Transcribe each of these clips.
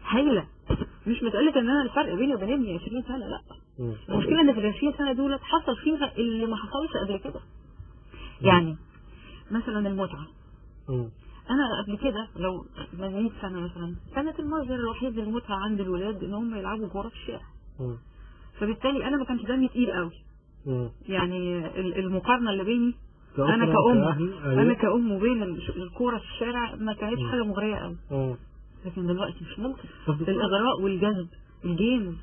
هايله. مش مساله ان انا الفرق بيني وبين ابني 20 سنه، لا. المشكله ان في ال 20 سنه دول حصل فيها اللي ما حصلش قبل كده. يعني مثلا المتعه. انا قبل كده لو من 100 سنه مثلا كانت المصدر الوحيد للمتعه عند الولاد ان هم يلعبوا كوره في الشارع. فبالتالي انا ما كانش دمي تقيل قوي. يعني المقارنه اللي بيني انا كأم وبين الكوره في الشارع ما كانتش حاجه مغريه قوي. لكن دلوقتي مش ممكن. الاغراء والجذب الجيمز.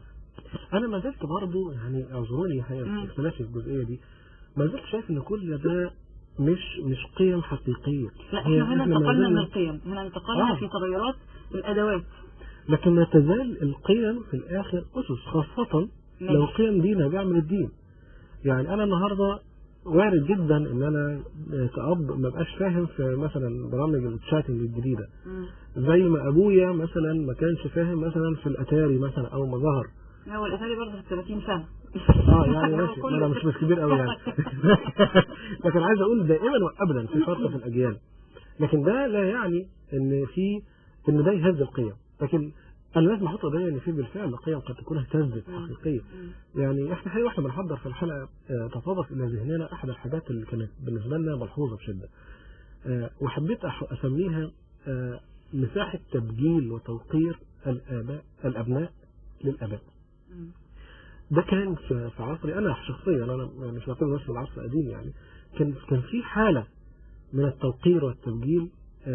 انا ما زلت برضه يعني اعذروني حقيقه اختلافي في الجزئيه دي، ما زلت شايف ان كل ده مش قيم حقيقيه. لا احنا انتقلنا من القيم، هنا انتقلنا في تغيرات الادوات. لكن ما تزال القيم في الاخر اسس، خاصه لو القيم دي نابعه من الدين. يعني انا النهارده وارد جدا ان انا كأب ما بقاش فاهم في مثلا برامج الشاتنج الجديده، زي ما ابويا مثلا ما كانش فاهم مثلا في الاتاري مثلا اول ما ظهر. هو الاتاري برضه في 30 سنه. يعني ماشي، انا مش كبير قوي يعني. لكن عايز اقول دائما وابدا في فرق في الاجيال، لكن ده لا يعني ان ده يهز القيم. لكن انا لازم احط قضيه ان في بالفعل قيم قد تكون اهتزت حقيقيه. يعني احنا حقيقه واحنا بنحضر في الحلقه تطرق الى ذهننا احد الحاجات اللي كانت بالنسبه لنا ملحوظه بشده، وحبيت اسميها مساحه تبجيل وتوقير الابناء للاباء. ده كان في عصري انا شخصيا، انا مش بعتبر نفسي العصر القديم يعني، كان في حاله من التوقير والتبجيل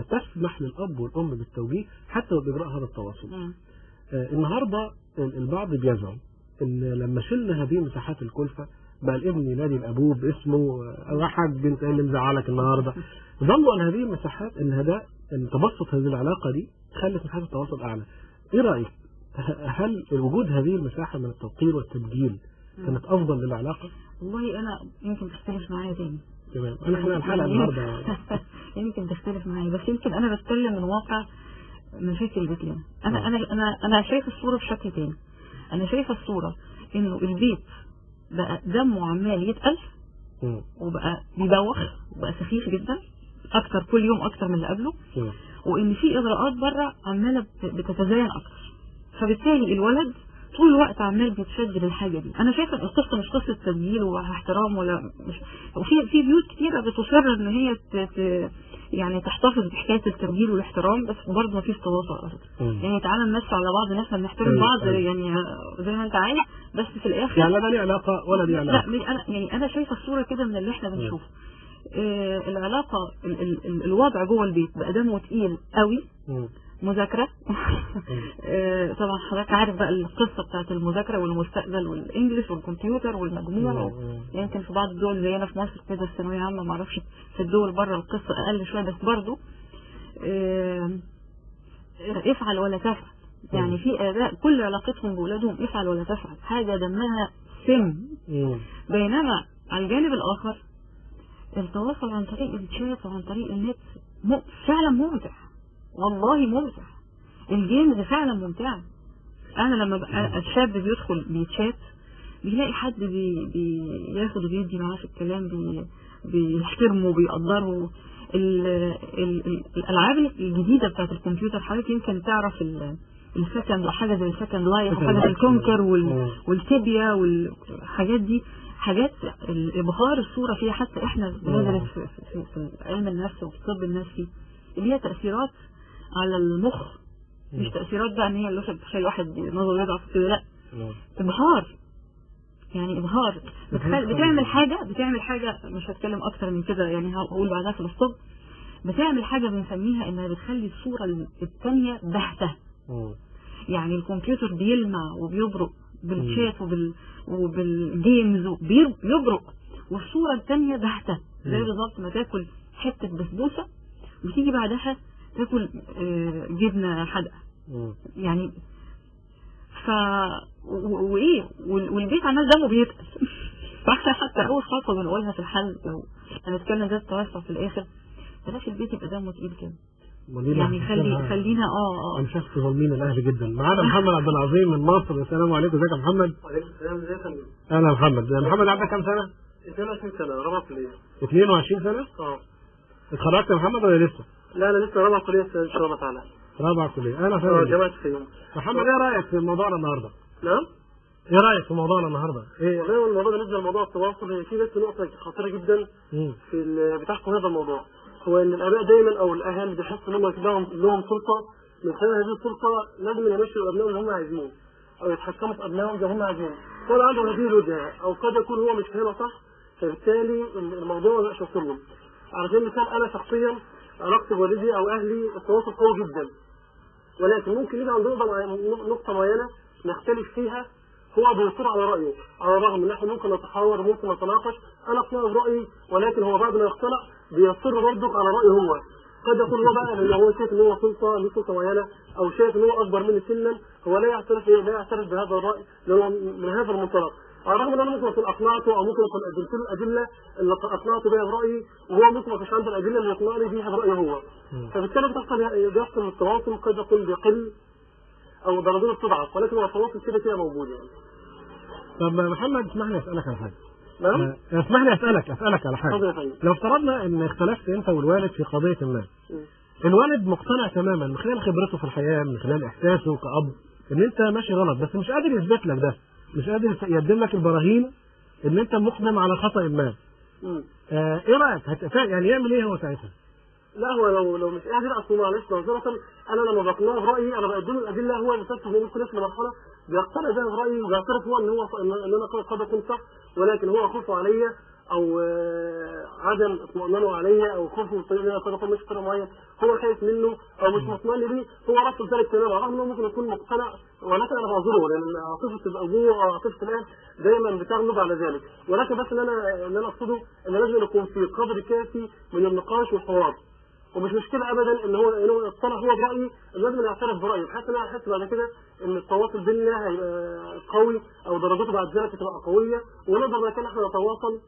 تسمح للاب والام بالتوجيه حتى باجراء هذا التواصل. النهارده البعض بيزعم ان لما شلنا هذه مساحات الكلفه بقى الابن ينادي الابوه باسمه، يا حاج انت ايه اللي مزعلك النهارده. ظلوا ان هذه المساحات ان تبسط هذه العلاقه دي خلت مساحات التواصل اعلى. ايه رايك؟ هل وجود هذه المساحه من التوقير والتبجيل كانت افضل للعلاقه؟ والله انا يمكن تختلف معايا تاني. تمام. انا الحلقه النهارده يمكن تختلف معايا، بس يمكن انا بتكلم من واقع مشاكل بيتنا. انا شايف الصوره بشكل تاني. انا شايفه الصوره انه البيت بقى دمه عمال يتقل وبقى بيبوخ وبقى سخيف جدا اكتر كل يوم اكتر من اللي قبله، وان في اغراءات بره عماله بتتزاين اكتر، فبالتالي الولد طول الوقت عمال بيتشد للحاجه دي. انا شايفه القصه مش قصه تسجيل واحترام ولا مش، وفي بيوت كتيره بتصر ان هي يعني تحتفظ بحكايه التسجيل والاحترام، بس برضه ما فيش تواصل اصلا. يعني تعالى نمشي على بعض، ناس بنحترم بعض يعني زي ما انت عايز، بس في الاخر يعني لا ده ليه علاقه ولا ليه علاقه. لا انا شايفه الصوره كده من اللي احنا بنشوفه. العلاقه الوضع جوه البيت بقى دمه تقيل قوي. مذاكرة. طبعا حضرتك عارف بقى القصة بتاعت المذاكرة والمستقبل والانجليش والكمبيوتر والمجموع. يمكن في بعض الدول زينا في مصر كده الثانوية عامة، معرفش في الدول بره القصة اقل شوية، بس برضو افعل ولا تفعل. يعني في اباء كل علاقتهم بولادهم افعل ولا تفعل، حاجة دمها سم. بينما على الجانب الاخر التواصل عن طريق الشات وعن طريق النت فعلا ممتع، والله ممتع. الجيمز فعلا ممتعة. انا لما بقى الشاب بيدخل بيتشات بيلاقي حد بياخد وبيدي معاه في الكلام، بيحترمه وبيقدره. الالعاب الجديده بتاعت الكمبيوتر حضرتك يمكن تعرف السكند وحاجه زي السكند لايف وحاجه زي الكونكر والتيبيا والحاجات دي، حاجات الابهار الصوره فيها. حتى احنا بندرس في علم النفس وفي الطب النفسي اللي هي تاثيرات على المخ، مش تاثيرات بقى ان هي اللي تخلي واحد نظره يضعف كده، لا، ابهار. يعني ابهار بتعمل حاجه مش هتكلم اكتر من كده، يعني هقول بعدها في الطب بتعمل حاجه بنسميها انها بتخلي الصوره الثانيه باهته. يعني الكمبيوتر بيلمع وبيبرق بالشات وبالجيمز بيبرق، والصوره الثانيه باهته، زي بالظبط ما تاكل حته بسبوسه وتيجي بعدها تاكل جبنه حادقه. يعني وايه والبيت عمال دمه بيتقل. فاحنا حتى اول خطوه بنقولها في الحل لو هنتكلم ده التوسع في الاخر، بلاش البيت يبقى دمه تقيل كده. يعني خلينا انا شخص ظالمين الاهل جدا. معانا محمد عبد العظيم من مصر. السلام عليكم. ازيك يا محمد؟ وعليكم السلام. ازيك يا فندم؟ اهلا محمد. محمد عندك كام سنه؟ 22 سنه، رابعه كليه. 22 سنه؟ اتخرجت يا محمد ولا لسه؟ لا انا لسه رابعه كليه ان شاء الله تعالى. رابعة كلية. أنا فاهم. جامعة الفيوم. محمد إيه رأيك في موضوعنا النهاردة؟ نعم؟ إيه رأيك في موضوعنا النهاردة؟ إيه؟ والله الموضوع بالنسبة لموضوع التواصل هي في بس نقطة خطيرة جدا بتحكم هذا الموضوع، هو إن الآباء دايما أو الأهالي بيحسوا إن هم لهم سلطة، من خلال هذه السلطة لازم يمشوا أبنائهم اللي هم عايزينه أو يتحكموا في أبنائهم زي ما هم عايزين. هو عنده هذه الوجهة أو قد يكون هو مش فاهمها صح، فبالتالي الموضوع ما بقاش واصل. على سبيل المثال أنا شخصيا علاقتي بوالدي أو أهلي التواصل قوي جدا، ولكن ممكن يجي عند نقطة معينة نختلف فيها، هو بيصر على رأيه على الرغم ان احنا ممكن نتحاور ممكن نتناقش، انا اقتنع برأيي ولكن هو بعد ما يقتنع بيصر برضه على رأيه هو. قد يكون هو بقى لان هو شايف ان هو سلطة له سلطة معينة او شايف ان هو اكبر مني سنا، هو لا يعترف بهذا الرأي لانه من هذا المنطلق، على الرغم ان انا ممكن اكون اقنعته او ممكن اكون قدمت له الادله اللي اقنعته بها برأيي وهو ممكن ما كانش عنده الادله اللي يقنعني بيها برأيه هو. فبالتالي بيحصل التواصل قد يكون بيقل او درجته بتضعف، ولكن هو التواصل كده موجود يعني. طب محمد اسمح لي اسالك على حاجه. نعم؟ اسمح لي اسالك على حاجه. طيب. لو افترضنا ان اختلفت انت والوالد في قضيه ما، الوالد مقتنع تماما من خلال خبرته في الحياه، من خلال احساسه كأب ان انت ماشي غلط، بس مش قادر يثبت لك ده، مش قادر يقدم لك البراهين ان انت مقدم على خطأ ما. ايه رايك؟ يعني يعمل ايه هو ساعتها؟ لا هو لو مش قادر اصلا معلش مثلا انا لما بقنعه برايي انا بقدم له الادله، هو بيفكر انه ممكن يصل لمرحله بيقتنع بها برايي وبيعترف هو ان انا قد اكون صح، ولكن هو خوفه عليا او عدم اطمئنانه عليا او خوفه من الطريق اللي انا قد اكون مش طريق معين هو خايف منه او مش مطمئن بيه، هو رفض ذلك تماما رغم انه ممكن يكون مقتنع، ولكن انا بعذره لان عاطفه الابوه او عاطفه الاب دايما بتغلب على ذلك، ولكن بس اللي انا اقصده ان لازم يكون في قدر كافي من النقاش والحوار، ومش مشكلة أبدا إن هو اقتنع هو برأيي، لازم يعترف برأيي بحيث إن أنا أحس بعد كده إن التواصل بيننا هيبقى قوي أو درجته بعد ذلك هتبقى قوية، ونقدر بعد كده إحنا نتواصل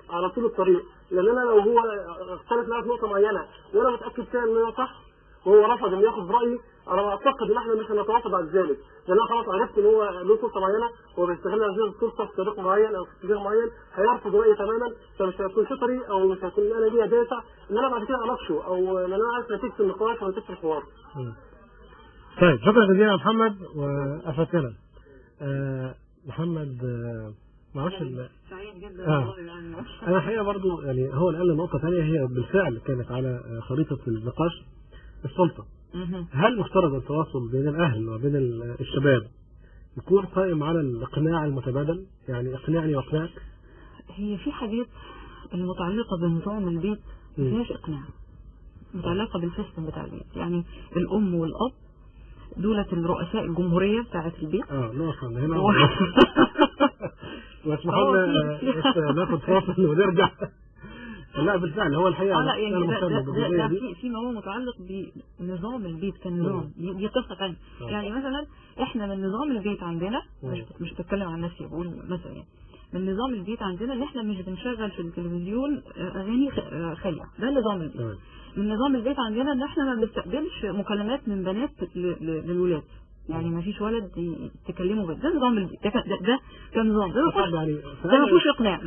على طول الطريق، لأن أنا لو هو اختلف معايا في نقطة معينة وأنا متأكد فيها إن أنا صح وهو رفض إنه ياخد برأيي، أنا أعتقد إن إحنا مش هنتواصل بعد ذلك، لأن أنا خلاص عرفت إن هو له سلطة معينة هو بيستغل هذه السلطة في طريق معين أو في اتجاه معين، هيرفض رأيي تماما، فمش هيكون في طريق أو مش هيكون أنا ليا دافع إن أنا بعد كده أناقشه أو إن أنا عارف نتيجة النقاش ونتيجة الحوار. طيب شكرا جزيلا يا محمد وأفدتنا. محمد معرفش سعيد جدا والله يعني. أنا الحقيقة برضو يعني هو الآن نقطة ثانية هي بالفعل كانت على خريطة النقاش السلطة. هل مفترض التواصل بين الأهل وبين الشباب يكون قائم على الإقناع المتبادل؟ يعني اقنعني واقنعك؟ هي في حاجات المتعلقة بنظام البيت ما فيهاش إقناع، متعلقة بالسيستم بتاع البيت، يعني الأم والأب دولة الرؤساء الجمهورية بتاعة البيت. نقف هنا واسمحوا لنا ناخد فاصل ونرجع. لا بالفعل هو الحقيقة لا يعني ده فيما هو متعلق بنظام البيت كنظام، دي قصة ثانية. يعني مثلا احنا من نظام البيت عندنا مش بتكلم عن نفسي، بقول مثلا يعني من نظام البيت عندنا ان احنا مش بنشغل في التلفزيون اغاني خالية، ده نظام البيت. من نظام البيت عندنا ان احنا ما بنستقبلش مكالمات من بنات للولاد، يعني ما فيش ولد تكلمه بس، ده نظام البيت، ده كنظام، ده ما فيهوش اقناع،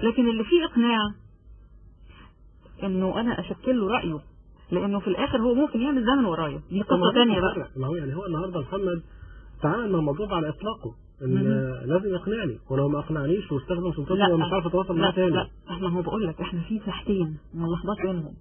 لكن اللي فيه اقناع انه انا اشكل له رايه، لانه في الاخر هو ممكن يعمل ده من ورايا، دي قصه ثانيه بقى. ما هو يعني هو النهارده محمد تعامل مع الموضوع على اطلاقه ان لازم يقنعني، ولو ما اقنعنيش واستخدم سلطته ومش عارف اتواصل معاه تاني. لا احنا هو بقول لك احنا في مساحتين ملخبط بينهم،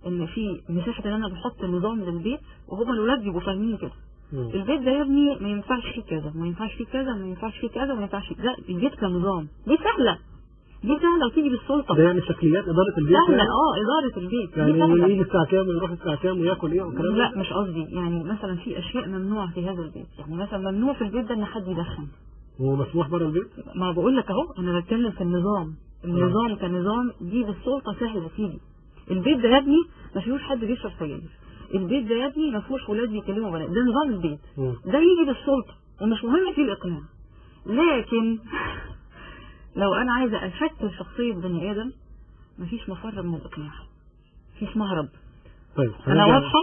ان في مساحه ان انا بحط نظام للبيت وهم الولاد بيبقوا فاهمين كده. البيت ده يا ابني ما ينفعش فيه كذا، ما ينفعش فيه كذا، ما ينفعش فيه كذا، ما ينفعش ده البيت كنظام، دي سهله وتيجي بالسلطه. ده يعني شكليات اداره البيت سهله. اداره البيت يعني يجي الساعه كام ويروح الساعه كام وياكل ايه والكلام ده. لا مش قصدي، يعني مثلا في اشياء ممنوعه في هذا البيت، يعني مثلا ممنوع في البيت ده ان حد يدخن. هو مسموح بره البيت؟ ما بقول لك اهو انا بتكلم في النظام كنظام، دي بالسلطه سهله تيجي. البيت ده يا ابني ما فيهوش حد بيشرب سجاير، البيت ده يا ابني ما فيهوش ولاد بيكلموا بنات، ده نظام البيت. ده يجي بالسلطه ومش مهم فيه الاقناع. لكن لو انا عايزه اشكل شخصيه بني ادم مفيش مفر من الاقناع، مفيش مهرب. طيب انا واضحه.